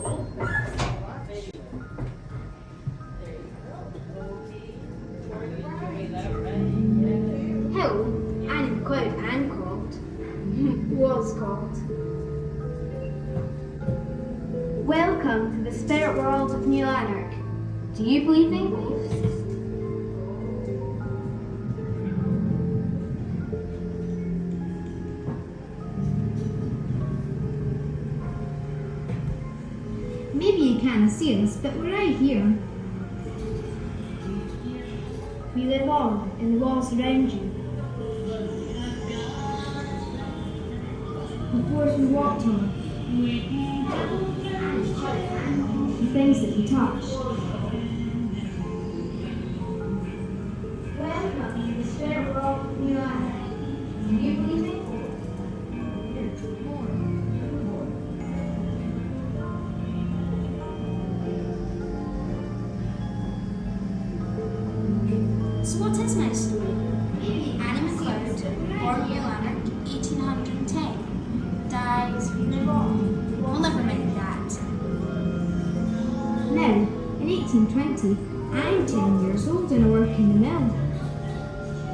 Hello, I'm McLeod and was called. Welcome to the spirit world of New Lanark. Do you believe in ghosts? Maybe you can't see us, but we're right here. We live on in the walls around you. The floors we walked on. The things that we touched. Welcome to the spirit world of New Lanark. Do you believe in ghosts? So what is my story? Annie McLeod, born near Lanark, 1810, dies from the war. We'll never mind that. Now, in 1820, I'm 10 years old and I work in the mill.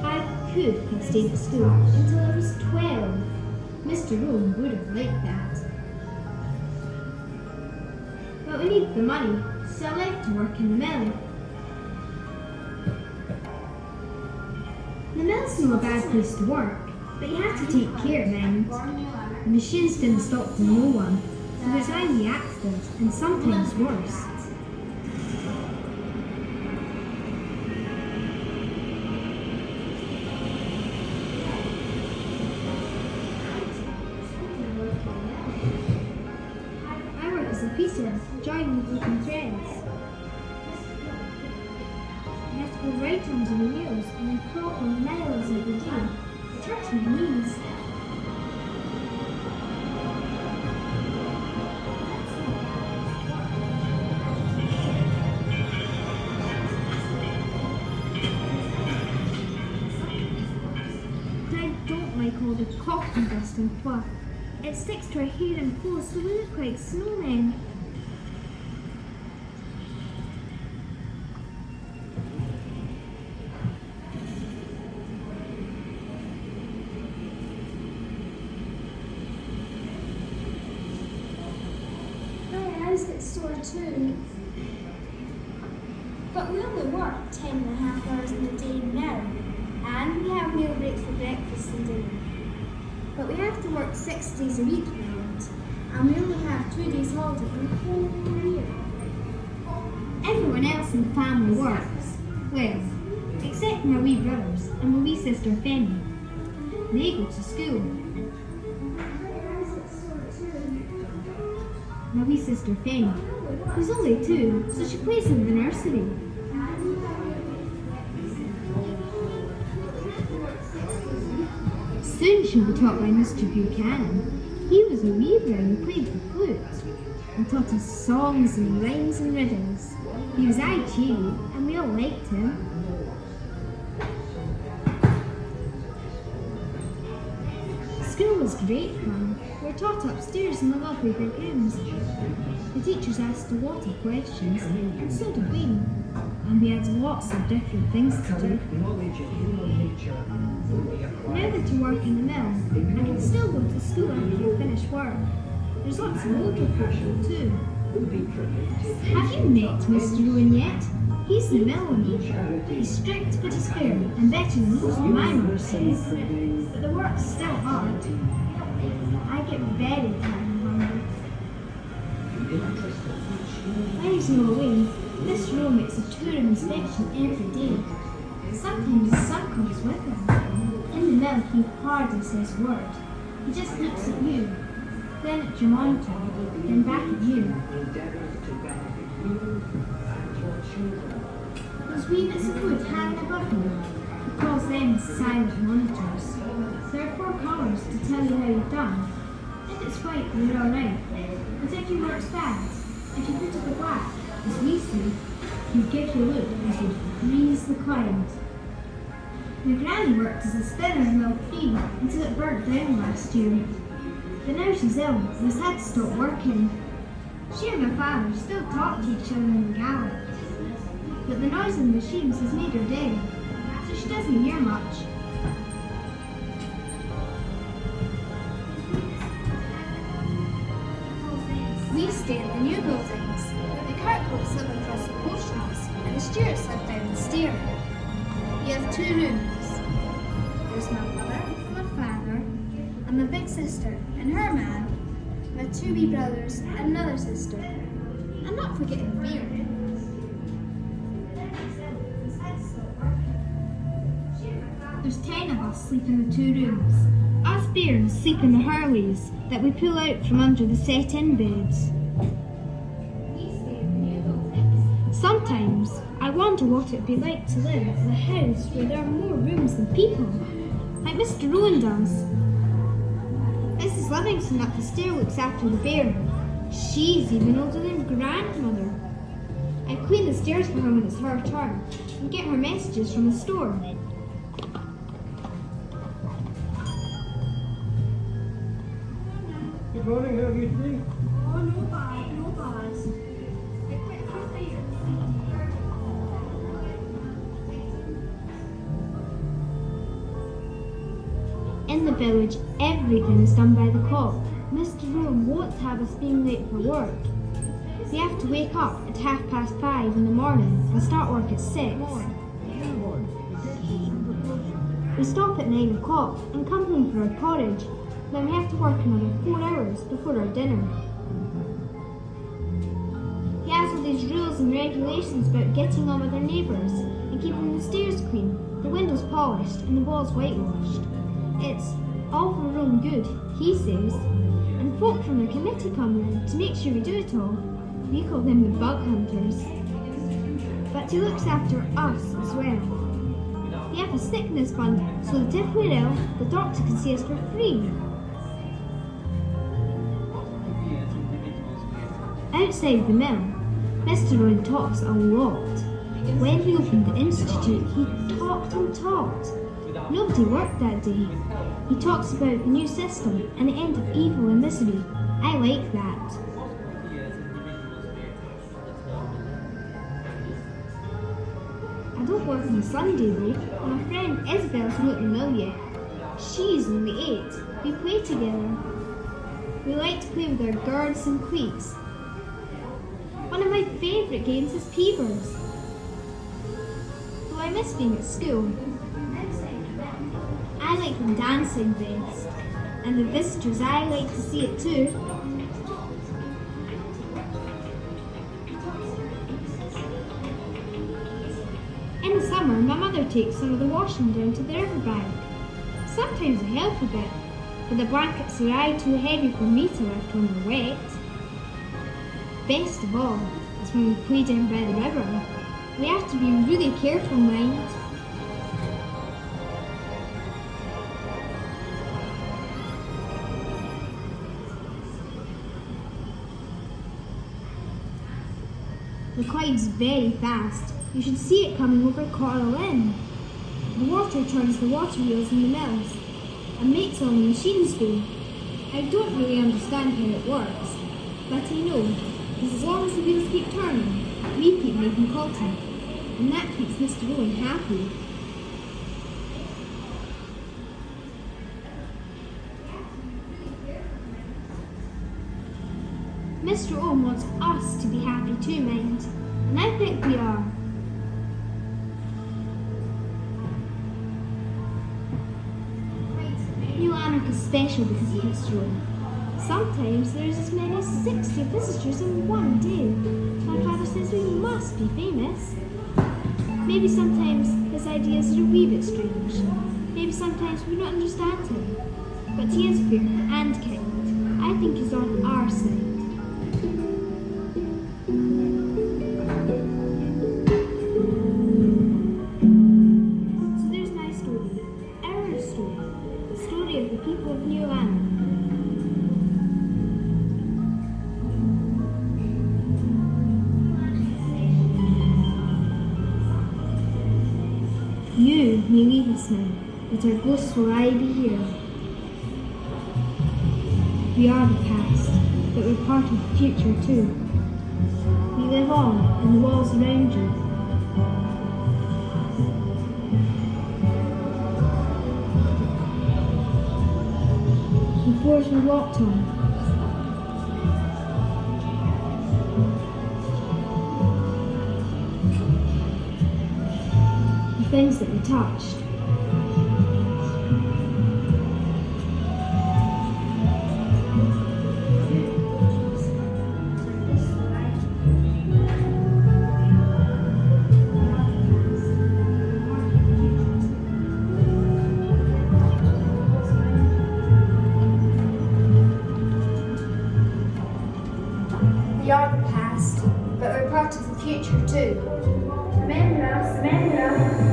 I could have stayed at school until I was 12. Mr. Rome would have liked that. But we need the money, so I left to work in the mill. The mill's not a bad place to work, but you have to take care of things. The machines didn't stop for no one, so there's only accidents and sometimes worse. I work as a piecer, joining broken threads. I have to go right under the wheels and then crawl for miles every day. It hurts my knees. But I don't like all the cotton dust and fluff. It sticks to our hair and clothes so we look like snowmen. Get sore too. But we only work 10.5 hours in the day now, and we have meal breaks for breakfast and dinner. But we have to work 6 days a week now, and we only have 2 days holiday in the whole year. Everyone else in the family works. Well, except my wee brothers and my wee sister Fanny. They go to school. My wee sister Fanny, who's only 2, so she plays in the nursery. Soon she'll be taught by Mr. Buchanan. He was a weaver and played the flute, and taught us songs and rhymes and riddles. He was IT, and we all liked him. School was great fun. We were taught upstairs in the lovely big rooms. The teachers asked a lot of questions, and so did we. And we had lots of different things to do. Now that you work in the mill, I can still go to school after I finish work. There's lots of older people too. Have you met Mr. Owen yet? He's the mill owner. He's strict but he's fair, and better than most of my mother says. But the work's still hard. I get very tired and hungry. When he's no away, Mr. Rowe makes a tour of inspection every day. Sometimes his son comes with him. In the mill, he hardly says a word. He just looks at you, then at your monitor, then back at you. Those wee bits of wood hanging above him, he calls them silent monitors. There are 4 colours to tell you how you've done. If it's white, you're alright. But if your work's bad, if you put up a black, as we see, he'd give you a look as he'd freeze the cloud. My granny worked as a spinner in Mill 3 until it burnt down last year. But now she's ill and has had to stop working. She and her father still talk to each other in the gallery, but the noise of the machines has made her deaf, so she doesn't hear much. We stay in the new buildings. The cartwheels live across the post house, and the stewards live down the stair. We have 2 rooms. There's my mother, my father, and my big sister, and her man, my 2 wee brothers, and another sister. And not forgetting Bear. There's 10 of us sleep in the 2 rooms. Us bears sleep in the hurleys that we pull out from under the set-in beds. Sometimes I wonder what it would be like to live in a house where there are more rooms than people, like Mr. Rowan does. Mrs. Livingston up the stair looks after the bear. She's even older than grandmother. I clean the stairs for her when it's her turn and get her messages from the store. Good morning, how are you today? Oh, no bad, no bad. In the village, everything is done by the clock. Mr. Rowan won't have us being late for work. We have to wake up at 5:30 in the morning and start work at 6. We stop at 9 o'clock and come home for our porridge. Then we have to work another 4 hours before our dinner. He has all these rules and regulations about getting on with our neighbours and keeping the stairs clean, the windows polished and the walls whitewashed. It's all for our own good, he says, and folk from the committee come round to make sure we do it all. We call them the bug hunters. But he looks after us as well. We have a sickness fund so that if we're ill, the doctor can see us for free. Outside the mill, Mr. Rowan talks a lot. When he opened the institute, he talked and talked. Nobody worked that day. He talks about the new system and the end of evil and misery. I like that. I don't work on Sunday though, and my friend Isabel's not in the mill yet. She's only 8. We play together. We like to play with our guards and cleats. One of my favourite games is Peepers. Though I miss being at school. I like them dancing best, and the visitors I like to see it too. In the summer, my mother takes some of the washing down to the riverbank. Sometimes I help a bit, but the blankets are aye too heavy for me to lift when they're wet. Best of all is when we play down by the river. We have to be really careful, mind. The Clyde's very fast. You should see it coming over Coral Inn. The water turns the water wheels in the mills and makes all the machines go. I don't really understand how it works, but I know, because as long as the wheels keep turning, we keep making cotton, and that keeps Mr. Rowan happy. Mr. Owen wants us to be happy too, mind, and I think we are. New Lanark is special because of Mr. Owen. Sometimes there's as many as 60 visitors in one day. My father says we must be famous. Maybe sometimes his ideas are a wee bit strange. Maybe sometimes we don't understand him. But he is fair and kind. I think he's on our side. So there's my story. Our story. The story of the people of New Lanark. You may leave us now, but our ghosts will aye be here. We are the past, but we're part of the future too. We live on in the walls around you. The floors we walked on. The things that we touched. We are the past, but we're part of the future too. Remember us, remember us.